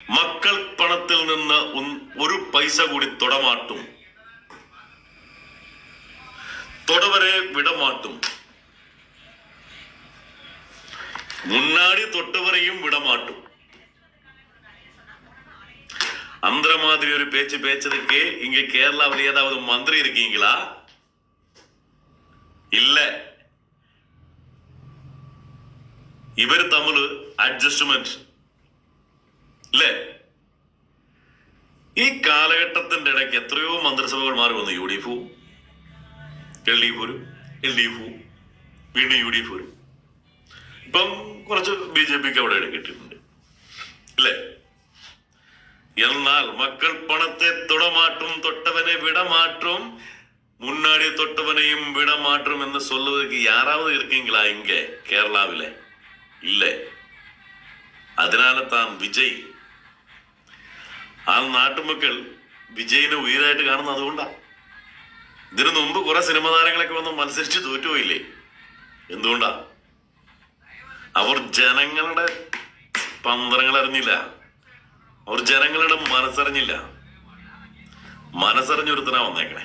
മക്കൾ പണത്തിൽ നിന്ന് ഒരു പൈസ കൂടി തൊടമാട്ടും, തൊടവരെ വിടമാട്ടും, முன்னாடி தொட்டவரையும் விடமாட்டும். அந்த மாதிரி ஒரு பேச்சு பேச்சதுக்கு இங்க கேரளாவில் ஏதாவது மந்திரி இருக்கீங்களா? இல்ல. ഇവര് തമ്മിൽ അഡ്ജസ്റ്റ്മെന്റ് അല്ലേ? ഈ കാലഘട്ടത്തിന്റെ ഇടയ്ക്ക് എത്രയോ മന്ത്രിസഭകൾ മാറി വന്നു. UDF, LDF, വീണ്ടും UDF വരും. ഇപ്പം കുറച്ച് BJPക്ക് അവിടെ കിട്ടിയിട്ടുണ്ട് അല്ലേ? എന്നാൽ മക്കൾ പണത്തെ തൊടമാറ്റും, തൊട്ടവനെ വിടമാറ്റും, முன்னாடி தொட்டவனையும் விடமாற்றும் என்று சொல்லுவதற்கு யாராவது இருக்கீங்களா இங்க கேரளாவில? இல்ல. அதனால தான் വിജയ്, ആ നാട്ടുമക്കൾ വിജയിനെ ഉയരായിട്ട് കാണുന്നത് അതുകൊണ്ടാ. ഇതിനു മുമ്പ് കുറെ സിനിമ താരങ്ങളൊക്കെ വന്ന് മത്സരിച്ച് തോറ്റുപോയില്ലേ? എന്തുകൊണ്ടാ? അവർ ജനങ്ങളുടെ തന്ത്രങ്ങൾ അറിഞ്ഞില്ല, അവർ ജനങ്ങളുടെ മനസ്സറിഞ്ഞില്ല. മനസ്സറിഞ്ഞൊരുത്തനാ വന്നേക്കണേ.